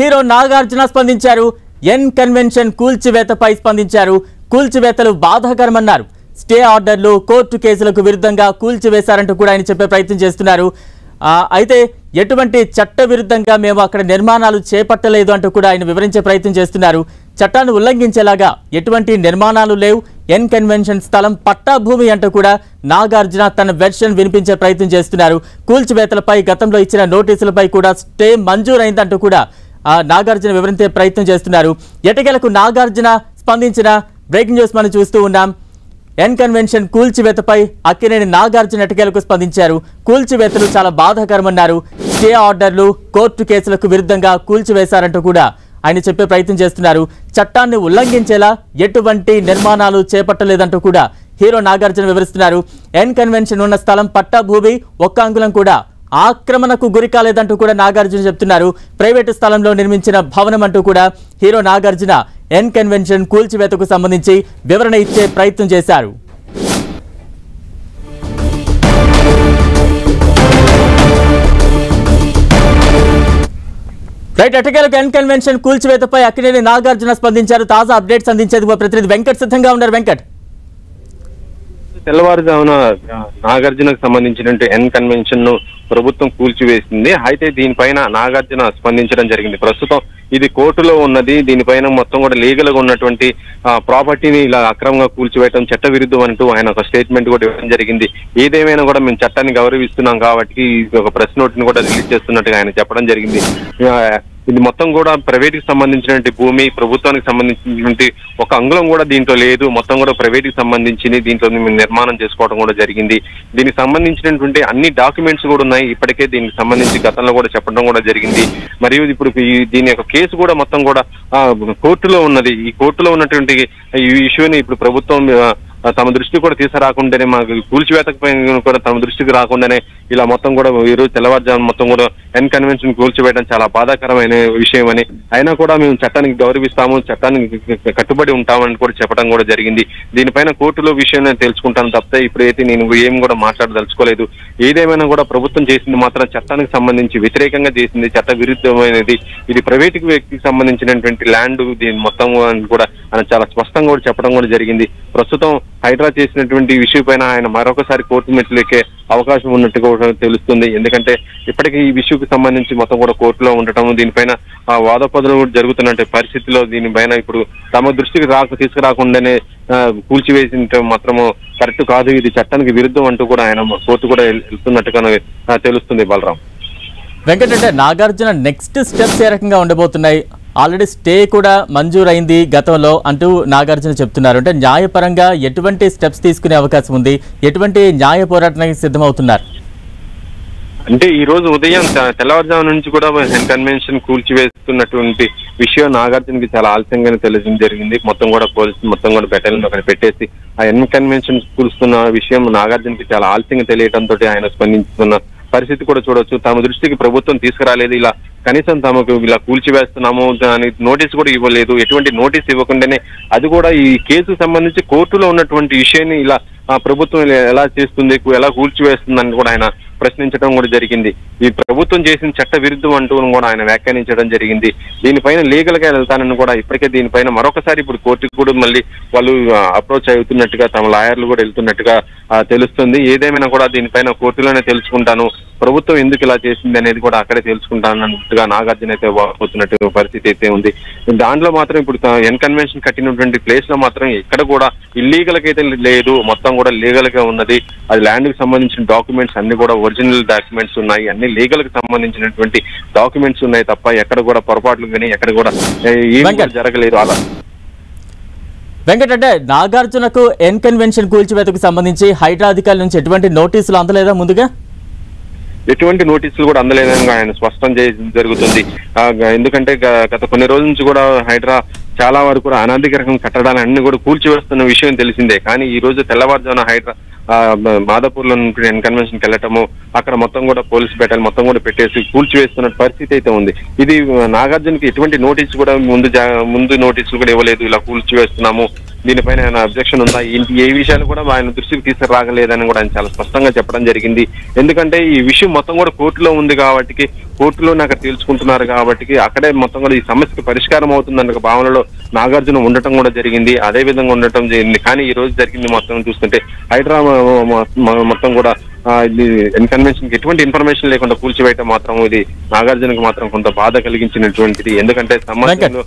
Hero Nagarjuna స్పందించారు. ఎన్ convention కూల్చివేతపై స్పందించారు. కూల్చివేతలు బాధాకరమన్నారు. స్టే ఆర్డర్లు, కోర్టు కేసులకు విరుద్ధంగా కూల్చివేశారంటూ కూడా ఆయన చెప్పే ప్రయత్నం చేస్తున్నారు. అయితే ఎటువంటి చట్ట విరుద్ధంగా మేము అక్కడ నిర్మాణాలు చేపట్టలేదు అంటూ కూడా ఆయన వివరించే ప్రయత్నం చేస్తున్నారు. చట్టాన్ని ఉల్లంఘించేలాగా ఎటువంటి నిర్మాణాలు లేవు, ఎన్ కన్వెన్షన్ స్థలం పట్టాభూమి అంటూ కూడా నాగార్జున తన వెర్షన్ వినిపించే ప్రయత్నం చేస్తున్నారు. కూల్చివేతలపై గతంలో ఇచ్చిన నోటీసులపై కూడా స్టే మంజూరైందంటూ కూడా నాగార్జున వివరించే ప్రయత్నం చేస్తున్నారు. ఎటకేలకు నాగార్జున స్పందించిన బ్రేకింగ్ న్యూస్ మనం చూస్తూ ఉన్నాం. ఎన్ కన్వెన్షన్ కూల్చివేతపై అక్కినేని నాగార్జున ఎటకేలకు స్పందించారు. కూల్చివేతలు చాలా బాధాకరమన్నారు. స్టే ఆర్డర్లు, కోర్టు కేసులకు విరుద్ధంగా కూల్చివేశారంటూ కూడా ఆయన చెప్పే ప్రయత్నం చేస్తున్నారు. చట్టాన్ని ఉల్లంఘించేలా ఎటువంటి నిర్మాణాలు చేపట్టలేదంటూ కూడా హీరో నాగార్జున వివరిస్తున్నారు. ఎన్ కన్వెన్షన్ ఉన్న స్థలం పట్టాభూమి, ఒక్క అంగుళం కూడా ఆక్రమణకు గురి కాలేదంటూ కూడా నాగార్జున చెప్తున్నారు. ప్రైవేటు స్థలంలో నిర్మించిన భవనం అంటూ కూడా హీరో నాగార్జున ఎన్ కన్వెన్షన్ కూల్చివేతకు సంబంధించి వివరణ ఇచ్చే ప్రయత్నం చేశారు. రైట్, ఎటకేలకు ఎన్ కన్వెన్షన్ కూల్చివేతపై అక్కినేని నాగార్జున స్పందించారు. తాజా అప్డేట్స్ అందించేందుకు మా ప్రతినిధి వెంకట్ సిద్ధంగా ఉన్నారు. వెంకట్, తెల్లవారుజామున నాగార్జునకు సంబంధించినటువంటి ఎన్ కన్వెన్షన్ ను ప్రభుత్వం కూల్చివేసింది. అయితే దీనిపైన నాగార్జున స్పందించడం జరిగింది. ప్రస్తుతం ఇది కోర్టులో ఉన్నది. దీనిపైన మొత్తం కూడా లీగల్ గా ఉన్నటువంటి ప్రాపర్టీని ఇలా అక్రమంగా కూల్చివేయడం చట్ట విరుద్ధం అంటూ ఆయన ఒక స్టేట్మెంట్ కూడా ఇవ్వడం జరిగింది. ఏదేమైనా కూడా మేము చట్టాన్ని గౌరవిస్తున్నాం కాబట్టి ఒక ప్రెస్ నోట్ ని కూడా రిలీజ్ చేస్తున్నట్టుగా ఆయన చెప్పడం జరిగింది. ఇది మొత్తం కూడా ప్రైవేట్ కి సంబంధించినటువంటి భూమి, ప్రభుత్వానికి సంబంధించినటువంటి ఒక అంగుళం కూడా దీంట్లో లేదు. మొత్తం కూడా ప్రైవేట్ కి సంబంధించింది. దీంట్లో నిర్మాణం చేసుకోవడం కూడా జరిగింది. దీనికి సంబంధించినటువంటి అన్ని డాక్యుమెంట్స్ కూడా ఉన్నాయి. ఇప్పటికే దీనికి సంబంధించి గతంలో కూడా చెప్పడం కూడా జరిగింది. మరియు ఇప్పుడు దీని యొక్క కేసు కూడా మొత్తం కూడా కోర్టులో ఉన్నది. ఈ కోర్టులో ఉన్నటువంటి ఈ ఇష్యూని ఇప్పుడు ప్రభుత్వం తమ దృష్టికి కూడా తీసుకురాకుండానే, మాకు కూల్చివేతపై కూడా తమ దృష్టికి రాకుండానే ఇలా మొత్తం కూడా ఈరోజు తెల్లవారుజాము మొత్తం కూడా ఎన్ కన్వెన్షన్ కూల్చివేయడం చాలా బాధాకరమైన విషయం అని, అయినా కూడా మేము చట్టానికి గౌరవిస్తాము, చట్టానికి కట్టుబడి ఉంటామని కూడా చెప్పడం కూడా జరిగింది. దీనిపైన కోర్టులో విషయం నేను తెలుసుకుంటాను తప్పితే ఇప్పుడైతే నేను ఏం కూడా మాట్లాడదలుచుకోలేదు. ఏదేమైనా కూడా ప్రభుత్వం చేసింది మాత్రం చట్టానికి సంబంధించి వ్యతిరేకంగా చేసింది, చట్ట విరుద్ధమైనది. ఇది ప్రైవేట్ వ్యక్తికి సంబంధించినటువంటి ల్యాండ్. దీని మొత్తం కూడా ఆయన చాలా స్పష్టంగా కూడా చెప్పడం కూడా జరిగింది. ప్రస్తుతం హైడ్రా చేసినటువంటి విషయం పైన ఆయన మరొకసారి కోర్టు మెట్లు ఎక్కే అవకాశం ఉన్నట్టుగా తెలుస్తుంది. ఎందుకంటే ఇప్పటికీ ఈ విషయంకి సంబంధించి మొత్తం కూడా కోర్టులో ఉండటం, దీనిపైన వాదపదలు జరుగుతున్న పరిస్థితిలో దీనిపైన ఇప్పుడు తమ దృష్టికి తీసుకురాకుండానే కూల్చివేసిన మాత్రము కరెక్ట్ కాదు, ఇది చట్టానికి విరుద్ధం అంటూ కూడా ఆయన కోర్టు కూడా వెళ్తున్నట్టుగా తెలుస్తుంది. బలరాం, వెంకట్, అంటే నాగార్జున నెక్స్ట్ స్టెప్స్ ఏ రకంగా ఉండబోతున్నాయి? ఆల్రెడీ స్టే కూడా మంజూరైంది గతంలో అంటూ నాగార్జున చెప్తున్నారు. అంటే న్యాయపరంగా ఎటువంటి స్టెప్స్ తీసుకునే అవకాశం ఉంది? ఎటువంటి న్యాయ పోరాటానికి సిద్ధమవుతున్నారు? అంటే ఈ రోజు ఉదయం తెల్లవారుజాము నుంచి కూడా ఎన్ కన్వెన్షన్ కూల్చివేస్తున్నటువంటి విషయం నాగార్జునకి చాలా ఆలస్యంగానే తెలియడం జరిగింది. మొత్తం కూడా పోలీసులు మొత్తం కూడా బెటాలియన్ అక్కడ పెట్టేసి ఆ ఎన్ కన్వెన్షన్ కూల్స్తున్న విషయం నాగార్జునకి చాలా ఆలస్యంగా తెలియడంతో ఆయన స్పందిస్తున్న పరిస్థితి కూడా చూడొచ్చు. తమ దృష్టికి ప్రభుత్వం తీసుకురాలేదు, ఇలా కనీసం తమకు ఇలా కూల్చివేస్తున్నాము అని నోటీస్ కూడా ఇవ్వలేదు. ఎటువంటి నోటీస్ ఇవ్వకుండానే అది కూడా ఈ కేసుకు సంబంధించి కోర్టులో ఉన్నటువంటి విషయాన్ని ఇలా ప్రభుత్వం ఎలా చేస్తుంది, ఎలా కూల్చివేస్తుందని కూడా ఆయన ప్రశ్నించడం కూడా జరిగింది. ఈ ప్రభుత్వం చేసిన చట్ట విరుద్ధం అంటూ కూడా ఆయన వ్యాఖ్యానించడం జరిగింది. దీనిపైన లీగల్ గా వెళ్తానని కూడా ఇప్పటికే దీనిపైన మరొకసారి ఇప్పుడు కోర్టుకు కూడా మళ్ళీ వాళ్ళు అప్రోచ్ అవుతున్నట్టుగా తమ లాయర్లు కూడా వెళ్తున్నట్టుగా తెలుస్తుంది. ఏదేమైనా కూడా దీనిపైన కోర్టులోనే తెలుసుకుంటాను, ప్రభుత్వం ఎందుకు ఇలా చేసింది అనేది కూడా అక్కడే తెలుసుకుంటానన్నట్టుగా నాగార్జున అయితే పోతున్నట్టు పరిస్థితి అయితే ఉంది. దాంట్లో మాత్రం ఇప్పుడు ఎన్ కన్వెన్షన్ కట్టినటువంటి ప్లేస్ లో మాత్రం ఎక్కడ కూడా ఇల్లీగల్ గా అయితే లేదు, మొత్తం కూడా లీగల్ గా ఉన్నది. అది ల్యాండ్ కి సంబంధించిన డాక్యుమెంట్స్ అన్ని కూడా ఒరిజినల్ డాక్యుమెంట్స్ ఉన్నాయి, అన్ని లీగల్ కి సంబంధించినటువంటి డాక్యుమెంట్స్ ఉన్నాయి తప్ప ఎక్కడ కూడా పొరపాట్లు కానీ ఎక్కడ కూడా ఏం జరగలేదు. అలా వెంకట్, అంటే నాగార్జునకు ఎన్ కన్వెన్షన్ కూల్చివేతకు సంబంధించి హైడ్రా అధికారుల నుంచి ఎటువంటి నోటీసులు అందలేదా? ముందుగా ఎటువంటి నోటీసులు కూడా అందలేదని ఆయన స్పష్టం చేయడం జరుగుతుంది. ఎందుకంటే గత కొన్ని రోజుల నుంచి కూడా హైడ్రా చాలా వరకు కూడా అనాధికారికంగా కట్టడాలు అన్ని కూడా కూల్చివేస్తున్న విషయం తెలిసిందే. కానీ ఈ రోజు తెల్లవారుజామున హైడ్రా మాదాపూర్ లో ఎన్ కన్వెన్షన్ కి వెళ్ళటము, అక్కడ మొత్తం కూడా పోలీసు బెటాలియన్ మొత్తం కూడా పెట్టేసి కూల్చివేస్తున్న పరిస్థితి అయితే ఉంది. ఇది నాగార్జునకి ఎటువంటి నోటీసు కూడా ముందు నోటీసులు కూడా ఇవ్వలేదు, ఇలా కూల్చివేస్తున్నాము దీనిపైన ఆయన అబ్జెక్షన్ ఉందా, ఏ విషయాలు కూడా ఆయన దృష్టికి తీసుకురాగలేదని కూడా ఆయన చాలా స్పష్టంగా చెప్పడం జరిగింది. ఎందుకంటే ఈ విషయం మొత్తం కూడా కోర్టులో ఉంది కాబట్టి, కోర్టులోనే అక్కడ తేల్చుకుంటున్నారు కాబట్టి అక్కడే మొత్తం కూడా ఈ సమస్యకు పరిష్కారం అవుతుందన్న భావనలో నాగార్జున ఉండటం కూడా జరిగింది, అదే విధంగా ఉండటం జరిగింది. కానీ ఈ రోజు జరిగింది మొత్తం చూస్తుంటే మొత్తం కూడా ఇది కన్వెన్షన్ కి ఎటువంటి ఇన్ఫర్మేషన్ లేకుండా కూల్చివేయటం మాత్రం ఇది నాగార్జునకు మాత్రం కొంత బాధ కలిగించినటువంటిది. ఎందుకంటే సమస్యలు